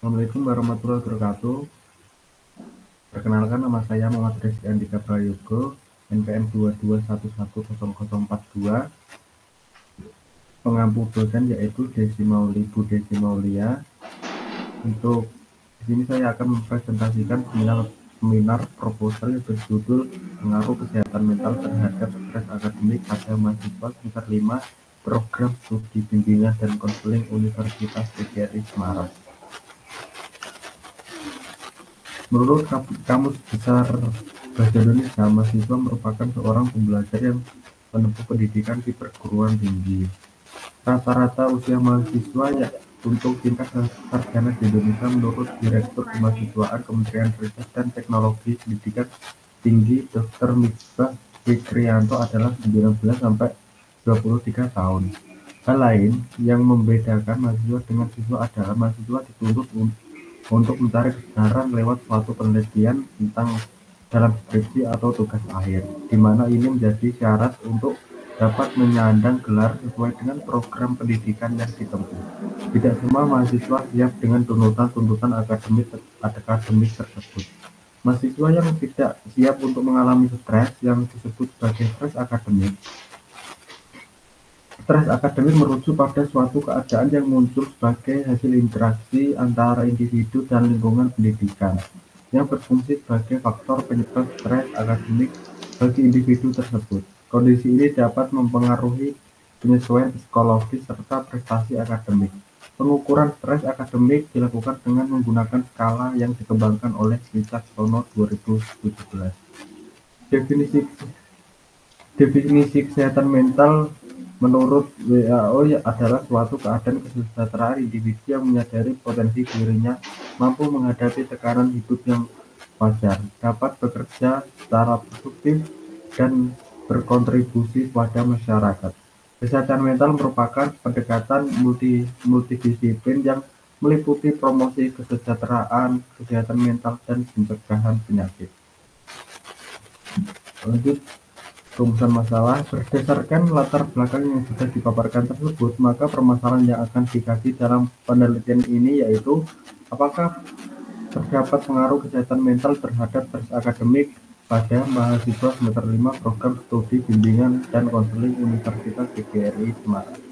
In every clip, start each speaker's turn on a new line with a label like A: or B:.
A: Assalamualaikum warahmatullahi wabarakatuh. Perkenalkan, nama saya Muhammad Rizky Andika Prayogo, NPM 22110042, pengampu dosen yaitu Desi Mauli Bu Desi Maulia. Untuk di sini saya akan mempresentasikan seminar proposal yang berjudul Pengaruh Kesehatan Mental Terhadap Stres Akademik pada Mahasiswa Semester 5 Program Studi Bimbingan dan Konseling Universitas PGRI Semarang. Menurut Kamus Besar Bahasa Indonesia, mahasiswa merupakan seorang pembelajar yang menempuh pendidikan di perguruan tinggi. Rata-rata usia mahasiswa untuk tingkat sarjana di Indonesia menurut Direktur Kemahasiswaan Kementerian Riset dan Teknologi Pendidikan Tinggi Dr. Misbah Fikrianto adalah 19 sampai 23 tahun. Hal lain yang membedakan mahasiswa dengan siswa adalah mahasiswa dituntut untuk mencari kebenaran lewat suatu penelitian tentang dalam skripsi atau tugas akhir, di mana ini menjadi syarat untuk dapat menyandang gelar sesuai dengan program pendidikan yang ditempuh. Tidak semua mahasiswa siap dengan tuntutan akademik tersebut. Mahasiswa yang tidak siap untuk mengalami stres yang disebut sebagai stres akademik. Stres akademik merujuk pada suatu keadaan yang muncul sebagai hasil interaksi antara individu dan lingkungan pendidikan, yang berfungsi sebagai faktor penyebab stres akademik bagi individu tersebut. Kondisi ini dapat mempengaruhi penyesuaian psikologis serta prestasi akademik. Pengukuran stres akademik dilakukan dengan menggunakan skala yang dikembangkan oleh Wicaksono 2017. Definisi kesehatan mental menurut WHO adalah suatu keadaan kesejahteraan individu yang menyadari potensi dirinya mampu menghadapi tekanan hidup yang wajar, dapat bekerja secara produktif, dan berkontribusi pada masyarakat. Kesehatan mental merupakan pendekatan multidisiplin yang meliputi promosi kesejahteraan, kesehatan mental, dan pencegahan penyakit. Lanjut. Rumusan masalah. Berdasarkan latar belakang yang sudah dipaparkan tersebut, maka permasalahan yang akan dikaji dalam penelitian ini yaitu apakah terdapat pengaruh kesehatan mental terhadap stres akademik pada mahasiswa semester 5 program studi bimbingan dan konseling Universitas PGRI Semarang.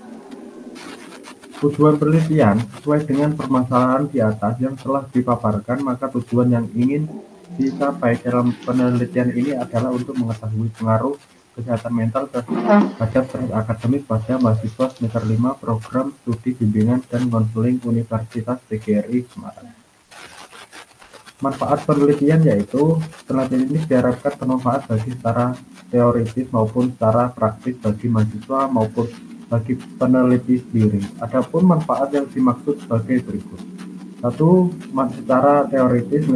A: Tujuan penelitian sesuai dengan permasalahan di atas yang telah dipaparkan, maka tujuan yang ingin dicapai dalam penelitian ini adalah untuk mengetahui pengaruh kesehatan mental terhadap stres akademik pada mahasiswa semester 5 program studi bimbingan dan konseling Universitas PGRI Semarang. Manfaat penelitian yaitu penelitian ini diharapkan bermanfaat bagi secara teoritis maupun secara praktis bagi mahasiswa maupun bagi peneliti sendiri. Adapun manfaat yang dimaksud sebagai berikut. Satu, secara teoritis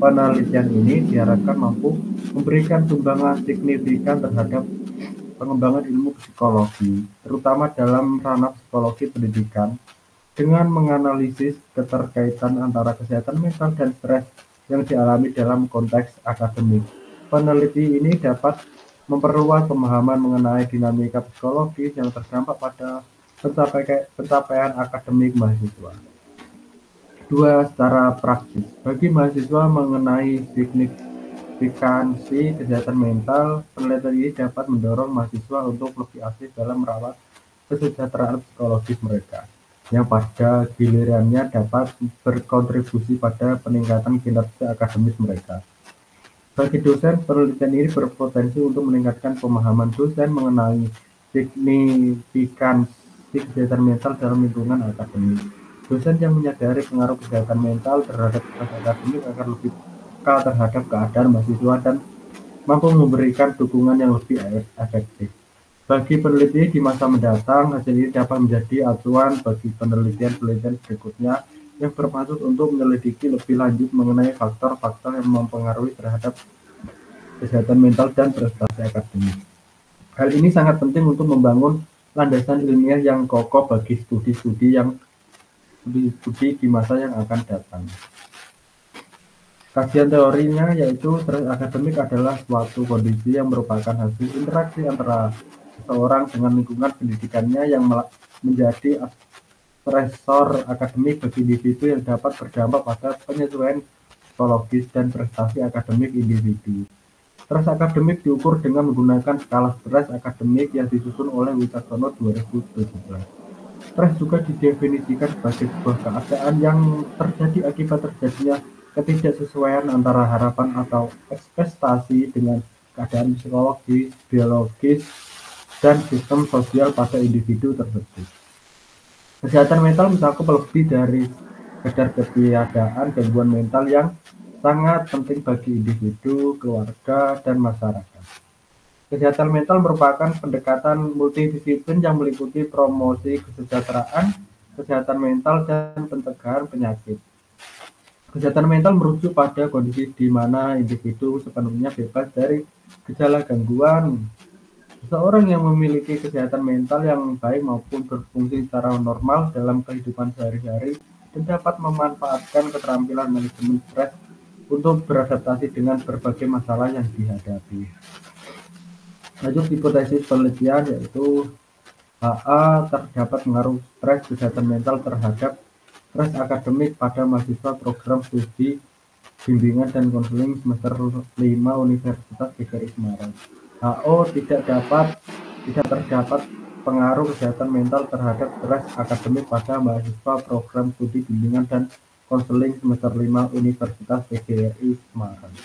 A: penelitian ini diharapkan mampu memberikan sumbangan signifikan terhadap pengembangan ilmu psikologi, terutama dalam ranah psikologi pendidikan, dengan menganalisis keterkaitan antara kesehatan mental dan stres yang dialami dalam konteks akademik. Peneliti ini dapat memperluas pemahaman mengenai dinamika psikologis yang terdampak pada pencapaian akademik mahasiswa. Dua, secara praktis, bagi mahasiswa mengenai signifikansi kesehatan mental, penelitian ini dapat mendorong mahasiswa untuk lebih aktif dalam merawat kesejahteraan psikologis mereka, yang pada gilirannya dapat berkontribusi pada peningkatan kinerja akademis mereka. Bagi dosen, penelitian ini berpotensi untuk meningkatkan pemahaman dosen mengenai signifikansi kesehatan mental dalam lingkungan akademik. Dosen yang menyadari pengaruh kesehatan mental terhadap stres akademik akan lebih peka terhadap keadaan mahasiswa dan mampu memberikan dukungan yang lebih efektif. Bagi peneliti di masa mendatang, hasil ini dapat menjadi acuan bagi penelitian-penelitian berikutnya yang bermaksud untuk menyelidiki lebih lanjut mengenai faktor-faktor yang mempengaruhi terhadap kesehatan mental dan prestasi akademik. Hal ini sangat penting untuk membangun landasan ilmiah yang kokoh bagi studi di masa yang akan datang. Kajian teorinya yaitu stres akademik adalah suatu kondisi yang merupakan hasil interaksi antara seseorang dengan lingkungan pendidikannya yang menjadi stresor akademik bagi individu yang dapat berdampak pada penyesuaian psikologis dan prestasi akademik individu. Stres akademik diukur dengan menggunakan skala stres akademik yang disusun oleh Wicaksono 2017. Stres juga didefinisikan sebagai sebuah keadaan yang terjadi akibat terjadinya ketidaksesuaian antara harapan atau ekspektasi dengan keadaan psikologis, biologis, dan sistem sosial pada individu tersebut. Kesehatan mental mencakup lebih dari sekedar ketiadaan gangguan mental yang sangat penting bagi individu, keluarga, dan masyarakat. Kesehatan mental merupakan pendekatan multidisiplin yang meliputi promosi kesejahteraan, kesehatan mental, dan pencegahan penyakit. Kesehatan mental merujuk pada kondisi di mana individu sepenuhnya bebas dari gejala gangguan. Seseorang yang memiliki kesehatan mental yang baik maupun berfungsi secara normal dalam kehidupan sehari-hari dan dapat memanfaatkan keterampilan manajemen stres untuk beradaptasi dengan berbagai masalah yang dihadapi. Lanjut hipotesis penelitian yaitu HA terdapat pengaruh stres kesehatan mental terhadap stres akademik pada mahasiswa program studi bimbingan dan konseling semester 5 Universitas PGRI Semarang. HO tidak terdapat pengaruh kesehatan mental terhadap stres akademik pada mahasiswa program studi bimbingan dan konseling semester 5 Universitas PGRI Semarang.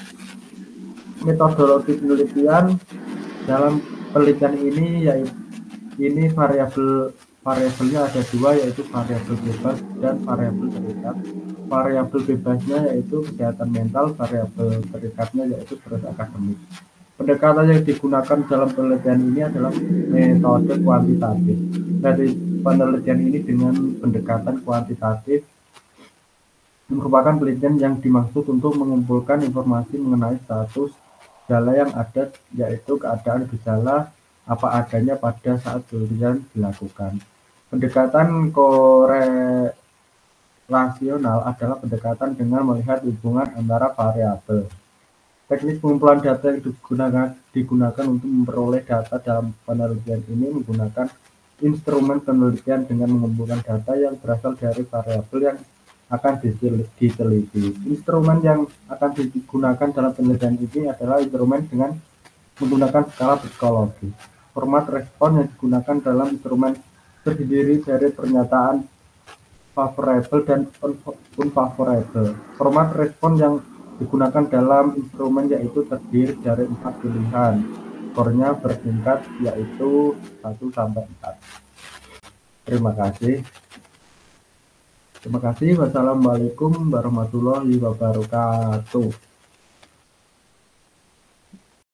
A: Metodologi penelitian dalam penelitian ini variabelnya ada dua, yaitu variabel bebas dan variabel terikat. Variabel bebasnya yaitu kesehatan mental, variabel terikatnya yaitu stres akademik. Pendekatan yang digunakan dalam penelitian ini adalah metode kuantitatif. Dari penelitian ini dengan pendekatan kuantitatif merupakan penelitian yang dimaksud untuk mengumpulkan informasi mengenai status gejala yang ada, yaitu keadaan gejala apa adanya pada saat penelitian dilakukan. Pendekatan korelasional adalah pendekatan dengan melihat hubungan antara variabel. Teknik pengumpulan data yang digunakan untuk memperoleh data dalam penelitian ini menggunakan instrumen penelitian dengan mengumpulkan data yang berasal dari variabel yang akan diteliti. Instrumen yang akan digunakan dalam penelitian ini adalah instrumen dengan menggunakan skala psikologi. Format respon yang digunakan dalam instrumen terdiri dari pernyataan favorable dan unfavorable. Format respon yang digunakan dalam instrumen yaitu terdiri dari 4 pilihan. Skornya bertingkat yaitu 1-4. Terima kasih. Wassalamualaikum warahmatullahi wabarakatuh.